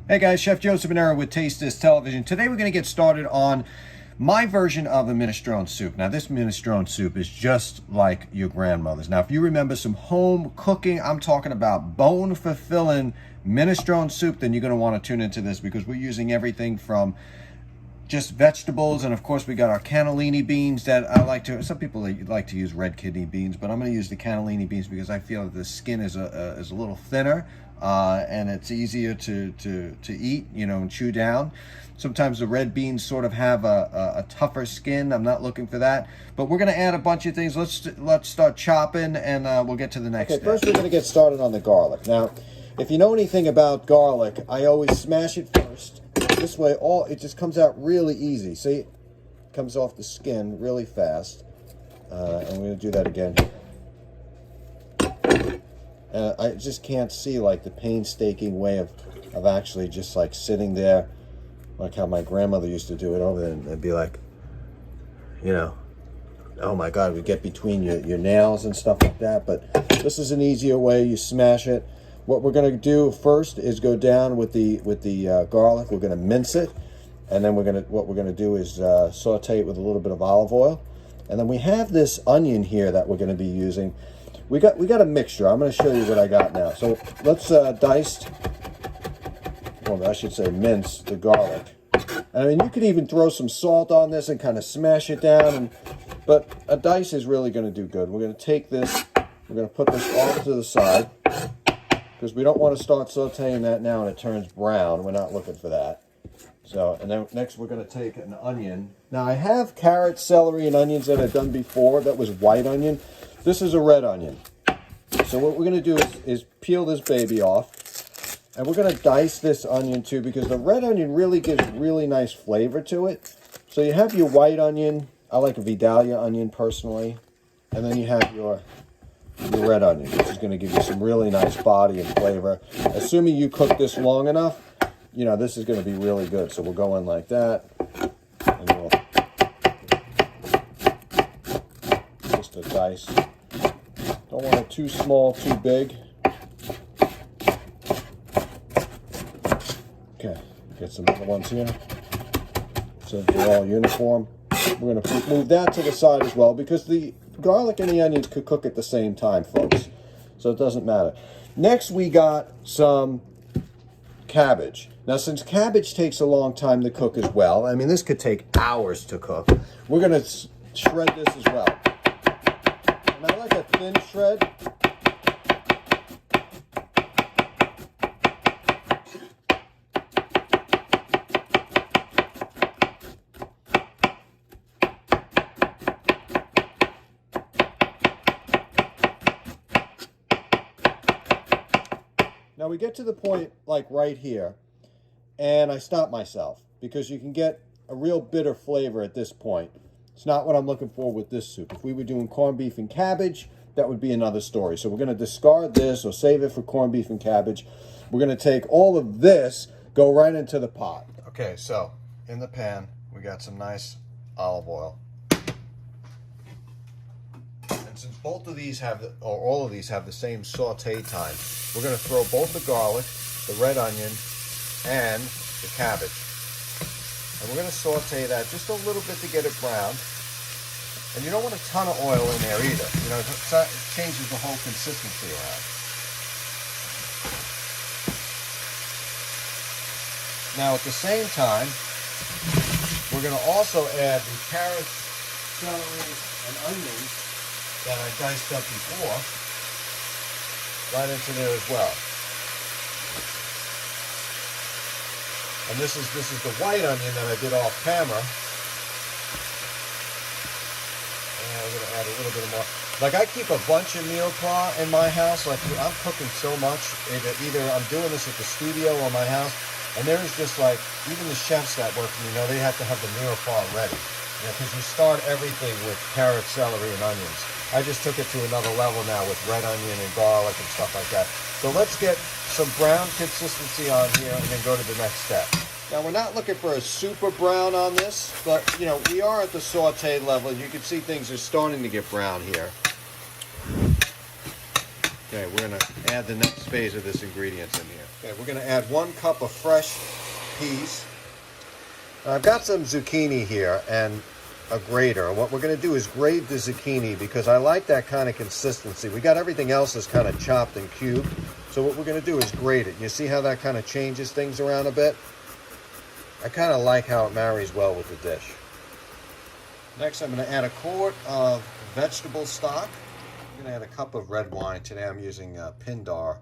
Hey guys, Chef Joe Ciminera with Taste This Television. Today we're going to get started on my version of a minestrone soup. Now this minestrone soup is just like your grandmother's. Now if you remember some home cooking, I'm talking about bone-fulfilling minestrone soup, then you're going to want to tune into this because we're using everything from just vegetables, and of course we got our cannellini beans that I like to, some people like to use red kidney beans, but I'm going to use the cannellini beans because I feel that the skin is a little thinner and it's easier to eat, you know, and chew down. Sometimes the red beans sort of have a tougher skin. I'm not looking for that, but we're going to add a bunch of things. Let's start chopping, and we'll get to the next step. First we're going to get started on the garlic. Now if you know anything about garlic, I always smash it first. This way, it just comes out really easy. See, it comes off the skin really fast. And we're going to do that again. I just can't see like the painstaking way of actually just like sitting there, like how my grandmother used to do it over there, and it'd be like, you know, oh my God, we get between your nails and stuff like that. But this is an easier way. You smash it. What we're going to do first is go down with the garlic. We're going to mince it, and then what we're going to do is saute it with a little bit of olive oil, and then we have this onion here that we're going to be using. We got a mixture. I'm going to show you what I got now. So let's mince the garlic. I mean, you could even throw some salt on this and kind of smash it down, but a dice is really going to do good. We're going to take this. We're going to put this off to the side, because we don't want to start sauteing that now and it turns brown. We're not looking for that. So, and then next we're going to take an onion. Now I have carrot, celery, and onions that I've done before. That was white onion. This is a red onion. So what we're going to do is peel this baby off. And we're going to dice this onion too, because the red onion really gives really nice flavor to it. So you have your white onion. I like a vitale onion personally. And then you have your red onion, which is going to give you some really nice body and flavor. Assuming you cook this long enough, you know, this is going to be really good. So we'll go in like that, and we'll just a dice. Don't want it too small, too big. Okay, get some other ones here, so they're all uniform. We're going to move that to the side as well, because the garlic and the onions could cook at the same time, folks, so it doesn't matter. Next we got some cabbage. Now since cabbage takes a long time to cook as well, I mean this could take hours to cook, we're going to shred this as well. And I like a thin shred. Now we get to the point like right here, and I stop myself because you can get a real bitter flavor at this point. It's not what I'm looking for with this soup. If we were doing corned beef and cabbage, that would be another story. So we're going to discard this or save it for corned beef and cabbage. We're going to take all of this, go right into the pot. Okay, so in the pan, we got some nice olive oil. Since both of these have, or all of these have the same saute time, we're going to throw both the garlic, the red onion, and the cabbage. And we're going to saute that just a little bit to get it brown. And you don't want a ton of oil in there either. You know, it changes the whole consistency around. Now at the same time, we're going to also add the carrots, celery, and onions that I diced up before right into there as well. And this is the white onion that I did off camera. And we're going to add a little bit more. Like I keep a bunch of meal plan in my house. Like I'm cooking so much. Either I'm doing this at the studio or my house. And there's just like, even the chefs that work for me, you know, they have to have the meal plan ready. Because you start everything with carrots, celery, and onions. I just took it to another level now with red onion and garlic and stuff like that. So let's get some brown consistency on here and then go to the next step. Now we're not looking for a super brown on this, but you know, we are at the saute level. You can see things are starting to get brown here. Okay, we're gonna add the next phase of this ingredients in here. Okay, we're gonna add 1 cup of fresh peas. Now, I've got some zucchini here and a grater. And what we're gonna do is grate the zucchini because I like that kind of consistency. We got everything else is kind of chopped and cubed. So what we're gonna do is grate it. You see how that kind of changes things around a bit? I kind of like how it marries well with the dish. Next, I'm gonna add a quart of vegetable stock. I'm gonna add a cup of red wine. Today I'm using Pindar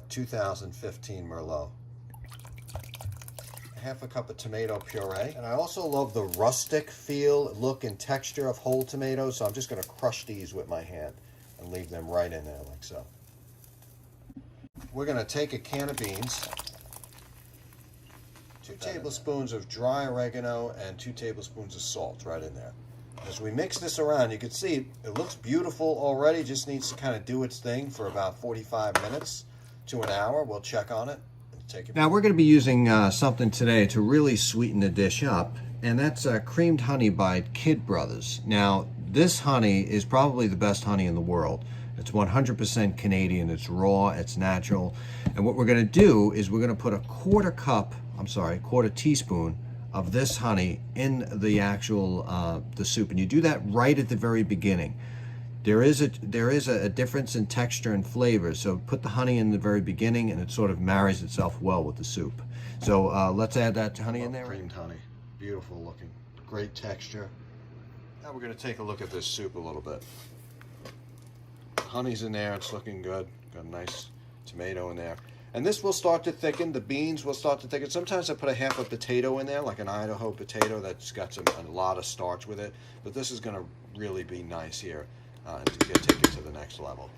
2015 Merlot. Half a cup of tomato puree. And I also love the rustic feel, look, and texture of whole tomatoes, so I'm just gonna crush these with my hand and leave them right in there like so. We're gonna take a can of beans, 2 tablespoons of dry oregano, and 2 tablespoons of salt right in there. As we mix this around, you can see it looks beautiful already, just needs to kind of do its thing for about 45 minutes to an hour. We'll check on it and take it. Now we're going to be using something today to really sweeten the dish up, and that's creamed honey by Kidd Brothers. Now this honey is probably the best honey in the world. It's 100% Canadian, it's raw, it's natural. And what we're going to do is we're going to put a quarter teaspoon of this honey in the actual the soup, and you do that right at the very beginning. There is a difference in texture and flavor, so put the honey in the very beginning and it sort of marries itself well with the soup. So let's add that honey in there. Creamed honey, beautiful looking, great texture. Now we're going to take a look at this soup a little bit. Honey's in there, it's looking good. Got a nice tomato in there. And this will start to thicken, the beans will start to thicken. Sometimes I put a half a potato in there, like an Idaho potato that's got a lot of starch with it. But this is gonna really be nice here to take it to the next level.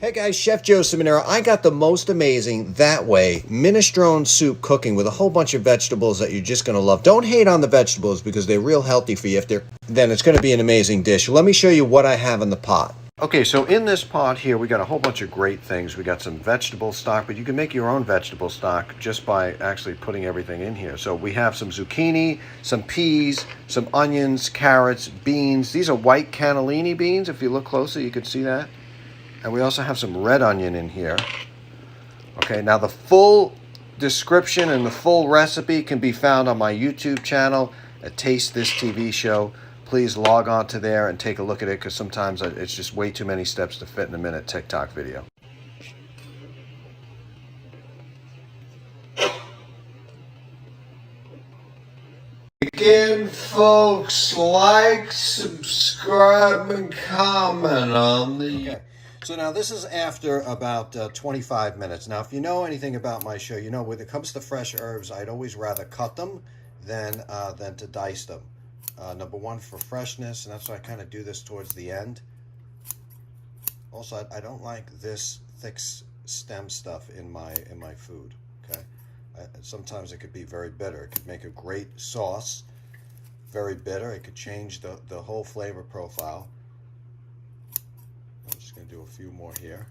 Hey guys, Chef Joe Ciminera. I got the most amazing, that way, minestrone soup cooking with a whole bunch of vegetables that you're just gonna love. Don't hate on the vegetables because they're real healthy for you. Then it's gonna be an amazing dish. Let me show you what I have in the pot. Okay, so in this pot here, we got a whole bunch of great things. We got some vegetable stock, but you can make your own vegetable stock just by actually putting everything in here. So we have some zucchini, some peas, some onions, carrots, beans. These are white cannellini beans. If you look closer, you can see that. And we also have some red onion in here. Okay, now the full description and the full recipe can be found on my YouTube channel at Taste This TV Show. Please log on to there and take a look at it because sometimes it's just way too many steps to fit in a minute TikTok video. Again, folks, like, subscribe, and comment on the... Okay. So now this is after about 25 minutes. Now, if you know anything about my show, you know when it comes to fresh herbs, I'd always rather cut them than to dice them. Number one, for freshness, and that's why I kind of do this towards the end. Also, I don't like this thick stem stuff in my food. Okay, sometimes it could be very bitter. It could make a great sauce. Very bitter. It could change the whole flavor profile. I'm just going to do a few more here,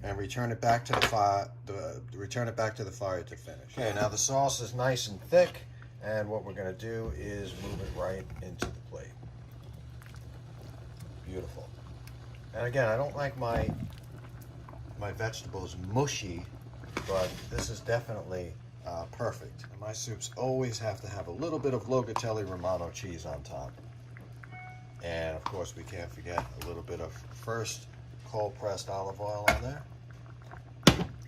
and return it back to the fire. Return it back to the fire to finish. Okay, now the sauce is nice and thick. And what we're going to do is move it right into the plate. Beautiful. And again, I don't like my vegetables mushy, but this is definitely perfect. And my soups always have to have a little bit of Locatelli Romano cheese on top. And of course, we can't forget a little bit of first cold-pressed olive oil on there.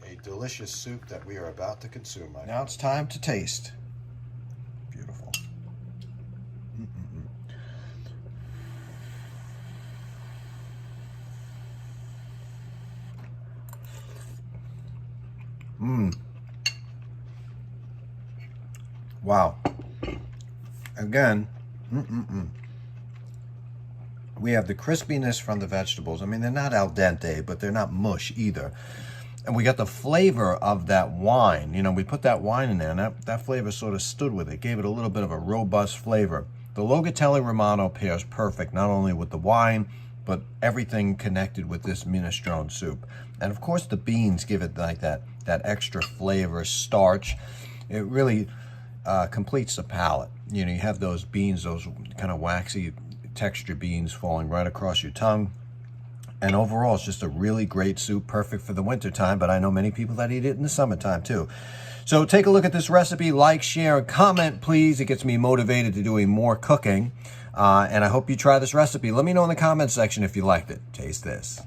A delicious soup that we are about to consume. Now it's time to taste. Beautiful. Wow. Again, we have the crispiness from the vegetables. I mean, they're not al dente, but they're not mush either. And we got the flavor of that wine. You know, we put that wine in there, and that flavor sort of stood with it. Gave it a little bit of a robust flavor. The Locatelli Romano pairs perfect, not only with the wine, but everything connected with this minestrone soup. And of course, the beans give it like that extra flavor, starch. It really completes the palate. You know, you have those beans, those kind of waxy texture beans falling right across your tongue. And overall, it's just a really great soup, perfect for the wintertime, but I know many people that eat it in the summertime too. So take a look at this recipe, like, share, and comment, please. It gets me motivated to doing more cooking. And I hope you try this recipe. Let me know in the comments section if you liked it. Taste this.